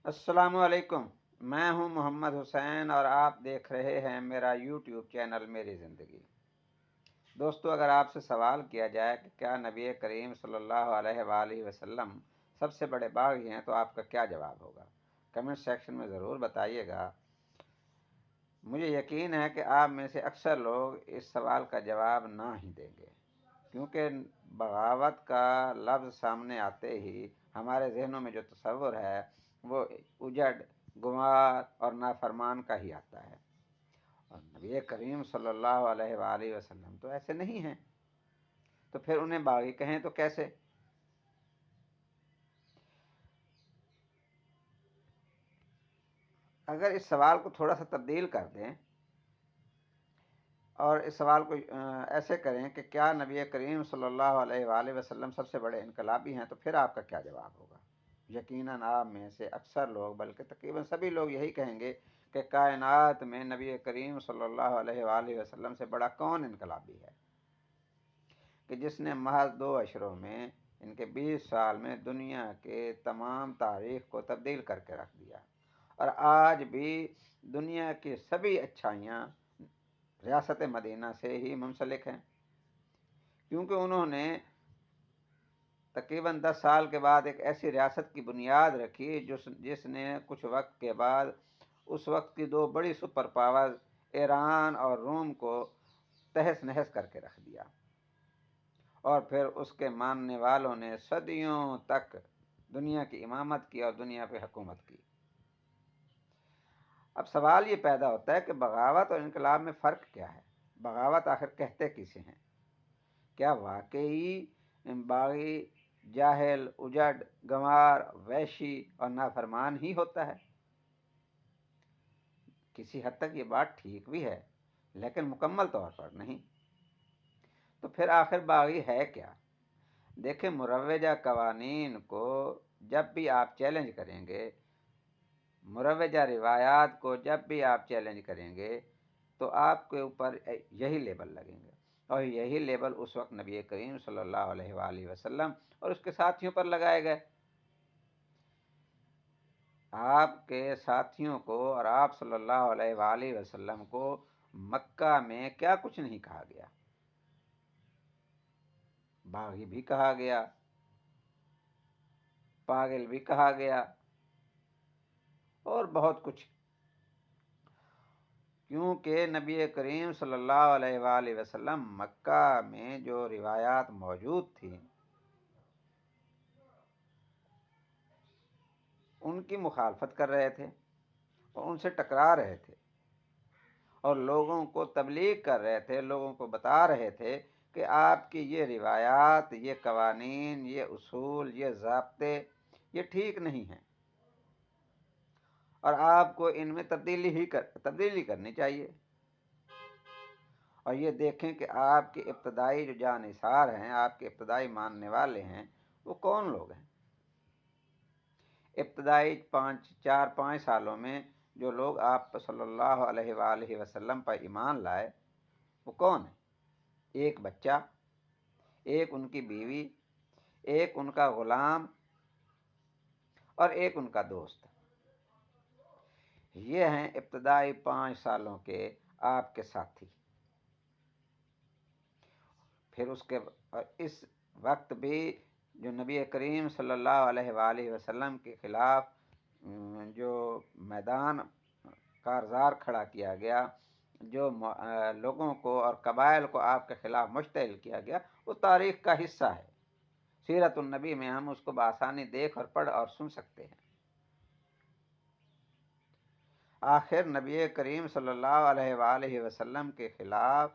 अस्सलामुअलैकुम। मैं हूं मोहम्मद हुसैन और आप देख रहे हैं मेरा यूट्यूब चैनल मेरी ज़िंदगी। दोस्तों, अगर आपसे सवाल किया जाए कि क्या नबी करीम सल्लल्लाहु अलैहि वसल्लम सबसे बड़े बागी हैं, तो आपका क्या जवाब होगा? कमेंट सेक्शन में ज़रूर बताइएगा। मुझे यकीन है कि आप में से अक्सर लोग इस सवाल का जवाब ना ही देंगे, क्योंकि बगावत का लफ्ज़ सामने आते ही हमारे ज़हनों में जो तसव्वुर है वो उजड़, गुमार और नाफरमान का ही आता है। और नबी करीम सल्लल्लाहु अलैहि वसल्लम तो ऐसे नहीं हैं, तो फिर उन्हें बागी कहें तो कैसे? अगर इस सवाल को थोड़ा सा तब्दील कर दें और इस सवाल को ऐसे करें कि क्या नबी करीम सल्लल्लाहु अलैहि वसल्लम सबसे बड़े इनकलाबी हैं, तो फिर आपका क्या जवाब होगा? यकीनन आप में से अक्सर लोग, बल्कि तकरीबन सभी लोग यही कहेंगे कि कायनात में नबी करीम सल्लल्लाहु अलैहि वसल्लम से बड़ा कौन इनकलाबी है कि जिसने महज 2 अशरों में, इनके 20 साल में, दुनिया के तमाम तारीख को तब्दील करके रख दिया। और आज भी दुनिया की सभी अच्छाइयाँ रियासत मदीना से ही मुंसलिक हैं, क्योंकि उन्होंने तकरीबन 10 साल के बाद एक ऐसी रियासत की बुनियाद रखी जिसने कुछ वक्त के बाद उस वक्त की दो बड़ी सुपर पावर ईरान और रोम को तहस नहस करके रख दिया। और फिर उसके मानने वालों ने सदियों तक दुनिया की इमामत की और दुनिया पे हुकूमत की। अब सवाल ये पैदा होता है कि बगावत और इनकलाब में फ़र्क क्या है? बगावत आखिर कहते किसे हैं? क्या वाकई बागी जाहिल, उजड़, गंवार, वैशी और नाफरमान ही होता है? किसी हद तक ये बात ठीक भी है, लेकिन मुकम्मल तौर पर नहीं। तो फिर आखिर बागी है क्या? देखें, मुरव्वजा कवानीन को जब भी आप चैलेंज करेंगे, मुरव्वजा रिवायात को जब भी आप चैलेंज करेंगे, तो आपके ऊपर यही लेबल लगेंगे। और यही लेबल उस वक्त नबी करीम सल्लल्लाहु अलैहि वसल्लम और उसके साथियों पर लगाए गए। आपके साथियों को और आप सल्लल्लाहु अलैहि वसल्लम को मक्का में क्या कुछ नहीं कहा गया? बागी भी कहा गया, पागल भी कहा गया और बहुत कुछ, क्योंकि नबी करीम सल्लल्लाहु अलैहि वसल्लम मक्का में जो रिवायात मौजूद थी उनकी मुखालफत कर रहे थे और उनसे टकरा रहे थे और लोगों को तबलीग कर रहे थे, लोगों को बता रहे थे कि आपकी ये रिवायात, ये कवानीन, ये उसूल, ये ज़ाब्ते, ये ठीक नहीं हैं और आपको इनमें तब्दीली करनी चाहिए। और ये देखें कि आपके इब्तदाई जो जानिसार हैं, आपके इब्तदाई मानने वाले हैं, वो कौन लोग हैं? इब्तदाई 4-5 सालों में जो लोग आप सल्लल्लाहु अलैहि वसल्लम पर ईमान लाए, वो कौन है? एक बच्चा, एक उनकी बीवी, एक उनका गुलाम और एक उनका दोस्त। ये हैं इब्तदाई 5 सालों के आपके साथी। फिर उसके इस वक्त भी जो नबी करीम सल्लल्लाहु अलैहि वसल्लम के ख़िलाफ़ जो मैदान कारज़ार खड़ा किया गया, जो लोगों को और कबाइल को आपके ख़िलाफ़ मुश्तइल किया गया, वो तारीख़ का हिस्सा है। सीरतुन नबी में हम उसको बआसानी देख और पढ़ और सुन सकते हैं। आखिर नबी करीम सल्लल्लाहु अलैहि वसल्लम के ख़िलाफ़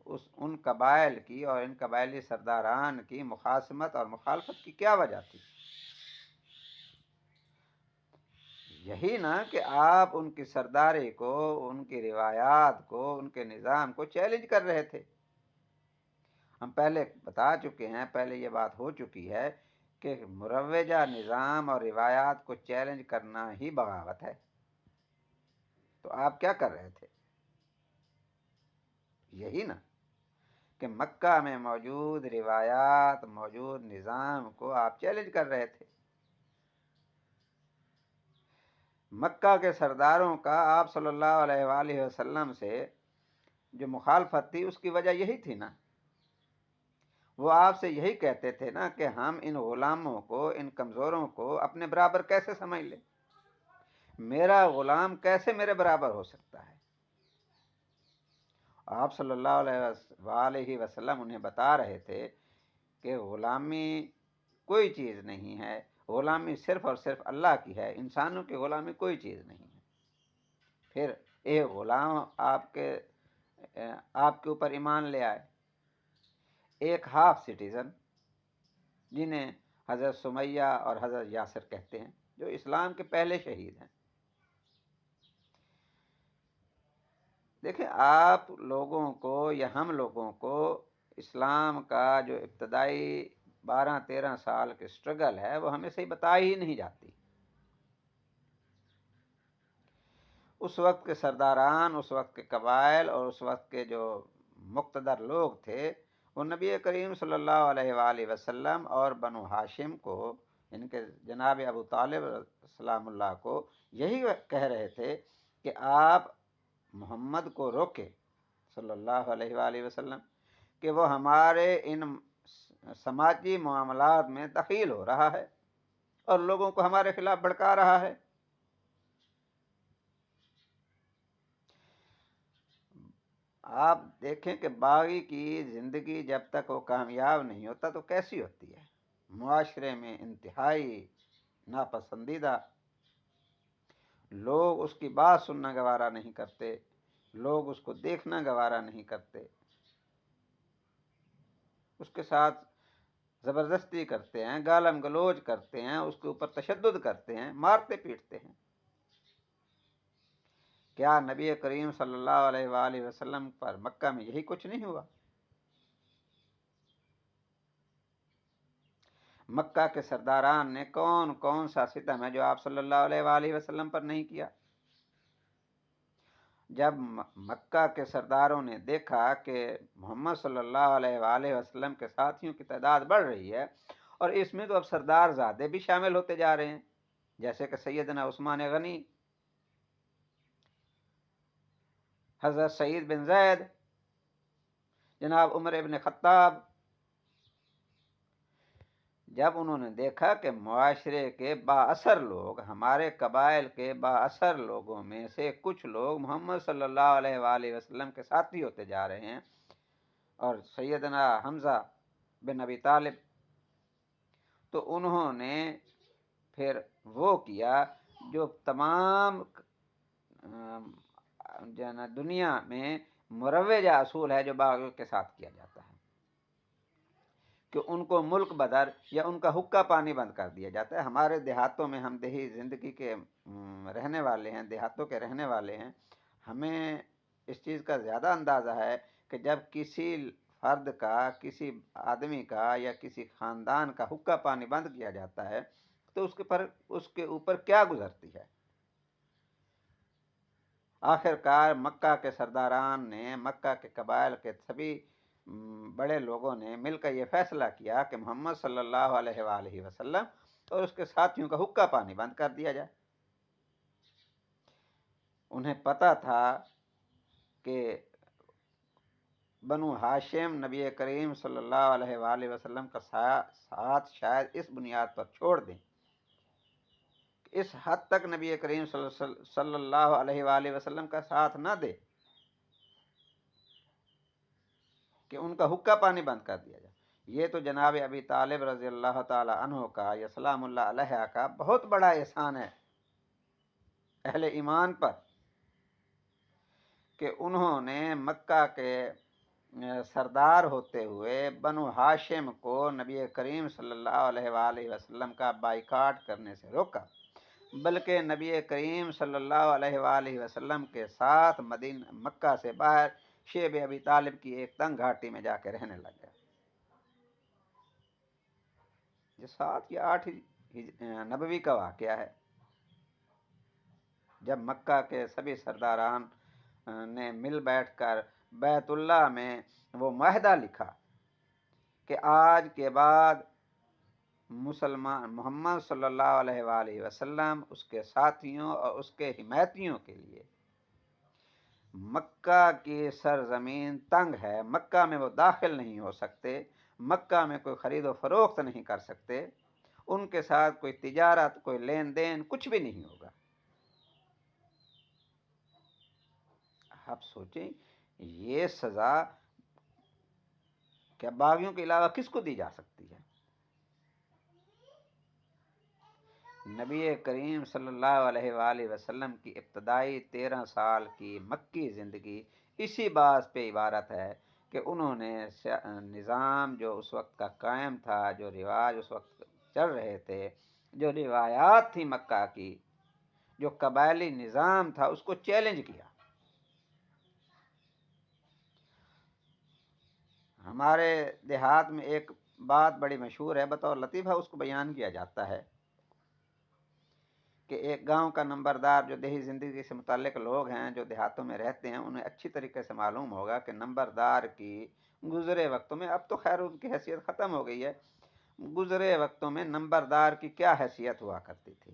उन कबाइल की और इन कबाइली सरदारान की मुखासमत और मुखालफत की क्या वजह थी? यही ना कि आप उनकी सरदारी को, उनकी रिवायात को, उनके निज़ाम को चैलेंज कर रहे थे। हम पहले बता चुके हैं, पहले ये बात हो चुकी है कि मुरव्वजा निज़ाम और रिवायात को चैलेंज करना ही बगावत है। तो आप क्या कर रहे थे? यही ना कि मक्का में मौजूद रिवायात, मौजूद निज़ाम को आप चैलेंज कर रहे थे। मक्का के सरदारों का आप सल्लल्लाहु अलैहि वसल्लम से जो मुखालफत थी उसकी वजह यही थी ना। वो आपसे यही कहते थे ना कि हम इन गुलामों को, इन कमज़ोरों को अपने बराबर कैसे समझ लें, मेरा गुलाम कैसे मेरे बराबर हो सकता है। आप सल्लल्लाहु अलैहि वसल्लम उन्हें बता रहे थे कि गुलामी कोई चीज़ नहीं है, गुलामी सिर्फ़ और सिर्फ़ अल्लाह की है, इंसानों की गुलामी कोई चीज़ नहीं है। फिर एक गुलाम आपके ऊपर ईमान ले आए, एक हाफ सिटीज़न जिन्हें हज़रत सुमैया और हज़रत यासिर कहते हैं, जो इस्लाम के पहले शहीद हैं। देखिए, आप लोगों को या हम लोगों को इस्लाम का जो इब्तदाई 12-13 साल की स्ट्रगल है, वो हमें सही बताई ही नहीं जाती। उस वक़्त के सरदारान, उस वक़्त के कबाइल और उस वक़्त के जो मुक़्तदर लोग थे, वो नबी करीम सल्लल्लाहु अलैहि वसल्लम और बनु हाशिम को, इनके जनाब अबू तालिब सलामुल्लाह को यही कह रहे थे कि आप मोहम्मद को रोके सल्लल्लाहु अलैहि वसल्लम कि वो हमारे इन समाजी मामलात में दखील हो रहा है और लोगों को हमारे खिलाफ भड़का रहा है। आप देखें कि बागी की ज़िंदगी जब तक वो कामयाब नहीं होता तो कैसी होती है। मुआशरे में इंतहाई नापसंदीदा, लोग उसकी बात सुनना गवारा नहीं करते, लोग उसको देखना गवारा नहीं करते, उसके साथ ज़बरदस्ती करते हैं, गालम गलोच करते हैं, उसके ऊपर तशद्दुद करते हैं, मारते पीटते हैं। क्या नबी करीम सल्लल्लाहु अलैहि वसल्लम पर मक्का में यही कुछ नहीं हुआ? मक्का के सरदारान ने कौन कौन सा सितम है जो आप सल्लल्लाहु अलैहि वसल्लम पर नहीं किया? जब मक्का के सरदारों ने देखा कि मोहम्मद सल्लल्लाहु अलैहि वसल्लम के साथियों की तादाद बढ़ रही है और इसमें तो अब सरदार ज़ादे भी शामिल होते जा रहे हैं, जैसे कि सैयदना उस्मान गनी, हज़रत सईद बिन ज़ैद, जनाब उमर इब्न खत्ताब, जब उन्होंने देखा कि मुआशरे के बाअसर लोग, हमारे कबाइल के बाअसर लोगों में से कुछ लोग मोहम्मद सल्लल्लाहु अलैहि वसल्लम के साथी होते जा रहे हैं और सैयदना हमज़ा बिन अबी तालिब, तो उन्होंने फिर वो किया जो तमाम जो है ना दुनिया में मुरव्वज असूल है जो बागियों के साथ किया जाता है कि उनको मुल्क बदर या उनका हुक्का पानी बंद कर दिया जाता है। हमारे देहातों में, हम देही ज़िंदगी के रहने वाले हैं, देहातों के रहने वाले हैं, हमें इस चीज़ का ज़्यादा अंदाज़ा है कि जब किसी फ़र्द का, किसी आदमी का या किसी ख़ानदान का हुक्का पानी बंद किया जाता है तो उसके ऊपर क्या गुज़रती है। आखिरकार मक्का के सरदारान ने, मक्का के कबाइल के सभी बड़े लोगों ने मिलकर यह फैसला किया कि मोहम्मद सल्लल्लाहु अलैहि वसल्लम और उसके साथियों का हुक्का पानी बंद कर दिया जाए। उन्हें पता था कि बनु हाशिम नबी करीम सल्लल्लाहु अलैहि वसल्लम का साथ शायद इस बुनियाद पर छोड़ दें, इस हद तक नबी करीम सल्लल्लाहु अलैहि वसल्लम का साथ ना दे कि उनका हुक्का पानी बंद कर दिया जाए। ये तो जनाब अबी तालिब रज़ी अल्लाह ताला अन्हु का या सलामुल्लाह अलैहा का बहुत बड़ा एहसान है अहले ईमान पर कि उन्होंने मक्का के सरदार होते हुए बनु हाशिम को नबी करीम सल्लल्लाहु अलैहि वसल्लम का बाइकाट करने से रोका, बल्कि नबी करीम सल्लल्लाहु अलैहि वसल्लम के साथ मक्का से बाहर शेब अबी तालिब की एक तंग घाटी में जाकर रहने लग गया। ये 7 या 8 नबवी का वाक़या है, जब मक्का के सभी सरदारान ने मिल बैठकर बैतुल्लाह में वो माहदा लिखा कि आज के बाद مسلمان محمد صلی اللہ علیہ وآلہ وسلم، اس کے ساتھیوں اور اس کے حمایتیوں کے لیے مکہ کی سرزمین تنگ ہے، مکہ میں وہ داخل نہیں ہو سکتے، مکہ میں کوئی خرید و فروخت نہیں کر سکتے، ان کے ساتھ کوئی تجارت، کوئی لین دین، کچھ بھی نہیں ہوگا۔ آپ سوچیں یہ سزا کیا باغیوں کے علاوہ کس کو دی جا سکتی ہے؟ نبی کریم صلی اللہ علیہ وآلہ وسلم کی ابتدائی 13 سال کی مکی زندگی اسی بات پہ عبارت ہے کہ انہوں نے نظام جو اس وقت کا قائم تھا، جو رواج اس وقت چل رہے تھے، جو روایات تھی مکہ کی، جو قبائلی نظام تھا، اس کو چیلنج کیا۔ ہمارے دیہات میں ایک بات بڑی مشہور ہے، بطور لطیفہ اس کو بیان کیا جاتا ہے کہ ایک گاؤں کا نمبردار، جو دیہی زندگی سے متعلق لوگ ہیں، جو دیہاتوں میں رہتے ہیں، انہیں اچھی طریقے سے معلوم ہوگا کہ نمبردار کی گزرے وقتوں میں، اب تو خیر ان کی حیثیت ختم ہو گئی ہے، گزرے وقتوں میں نمبردار کی کیا حیثیت ہوا کرتی تھی۔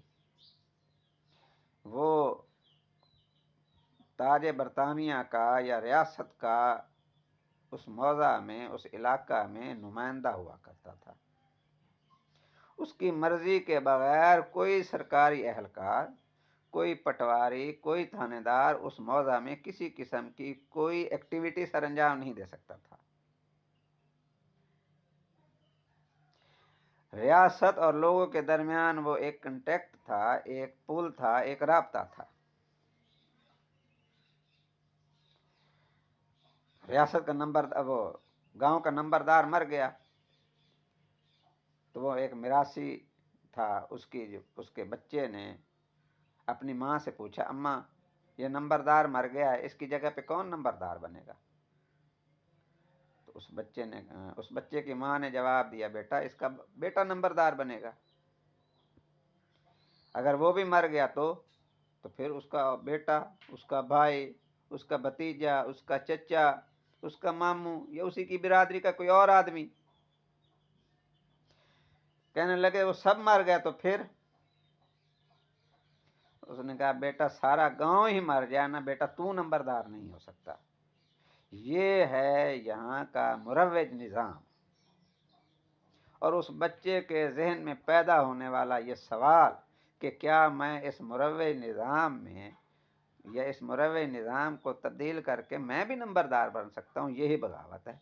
وہ تاج برطانیہ کا یا ریاست کا اس موضع میں، اس علاقہ میں نمائندہ ہوا کرتا تھا۔ اس کی مرضی کے بغیر کوئی سرکاری اہلکار، کوئی پٹواری، کوئی تھانے دار اس موضع میں کسی قسم کی کوئی ایکٹیویٹی سر انجام نہیں دے سکتا تھا۔ ریاست اور لوگوں کے درمیان وہ ایک کنٹیکٹ تھا، ایک پل تھا، ایک رابطہ تھا۔ ریاست کا وہ گاؤں کا نمبردار مر گیا تو وہ ایک میراثی تھا، اس کے بچے نے اپنی ماں سے پوچھا، اماں یہ نمبردار مر گیا ہے، اس کی جگہ پہ کون نمبردار بنے گا؟ تو اس بچے کی ماں نے جواب دیا، بیٹا اس کا بیٹا نمبردار بنے گا، اگر وہ بھی مر گیا تو پھر اس کا بیٹا، اس کا بھائی، اس کا بھتیجا، اس کا چچا، اس کا ماموں یا اسی کی برادری کا کوئی اور آدمی۔ کہنے لگے وہ سب مر گیا تو پھر؟ اس نے کہا بیٹا سارا گاؤں ہی مر جائے نا بیٹا، تو نمبردار نہیں ہو سکتا۔ یہ ہے یہاں کا مروج نظام۔ اور اس بچے کے ذہن میں پیدا ہونے والا یہ سوال کہ کیا میں اس مروج نظام میں یا اس مروج نظام کو تبدیل کر کے میں بھی نمبردار بن سکتا ہوں، یہی بغاوت ہے۔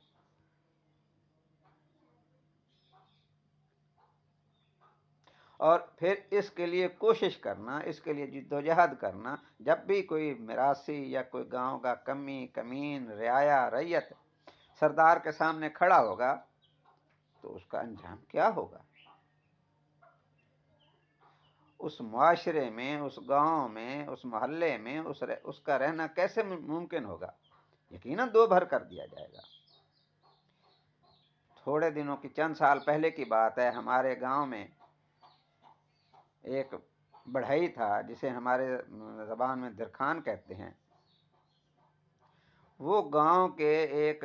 اور پھر اس کے لیے کوشش کرنا، اس کے لیے جدوجہد کرنا، جب بھی کوئی میراثی یا کوئی گاؤں کا کمین، رعایا، رعیت سردار کے سامنے کھڑا ہوگا تو اس کا انجام کیا ہوگا؟ اس معاشرے میں، اس گاؤں میں، اس محلے میں اس کا رہنا کیسے ممکن ہوگا؟ یقیناً دو بھر کر دیا جائے گا۔ تھوڑے دنوں کی، چند سال پہلے کی بات ہے، ہمارے گاؤں میں ایک بڑھئی تھا، جسے ہمارے زبان میں درخان کہتے ہیں۔ وہ گاؤں کے ایک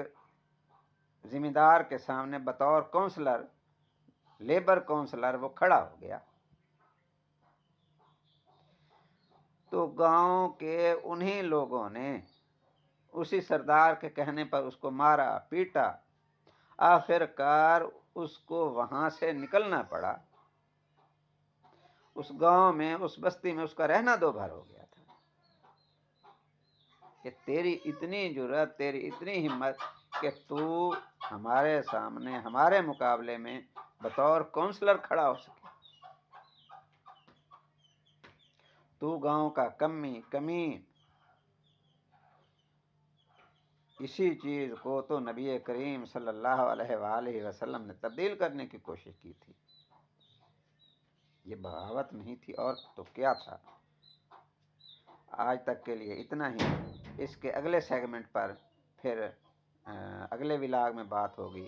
ذمہ دار کے سامنے بطور کونسلر، لیبر کونسلر وہ کھڑا ہو گیا تو گاؤں کے انہی لوگوں نے اسی سردار کے کہنے پر اس کو مارا، پیٹا، آخر کار اس کو وہاں سے نکلنا پڑا۔ اس گاؤں میں، اس بستی میں اس کا رہنا دو بھر ہو گیا تھا کہ تیری اتنی جرأت، تیری اتنی ہمت کہ تو ہمارے سامنے، ہمارے مقابلے میں بطور کونسلر کھڑا ہو سکے۔ تو گاؤں کا کمین۔ اسی چیز کو تو نبی کریم صلی اللہ علیہ وآلہ وسلم نے تبدیل کرنے کی کوشش کی تھی۔ یہ بغاوت نہیں تھی اور تو کیا تھا؟ آج تک کے لیے اتنا ہی۔ اس کے اگلے سیگمنٹ پر پھر اگلے ولاگ میں بات ہوگی۔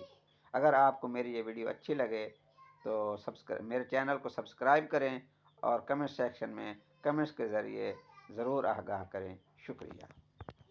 اگر آپ کو میری یہ ویڈیو اچھی لگے تو میرے چینل کو سبسکرائب کریں اور کمنٹ سیکشن میں کمنٹس کے ذریعے ضرور آگاہ کریں۔ شکریہ۔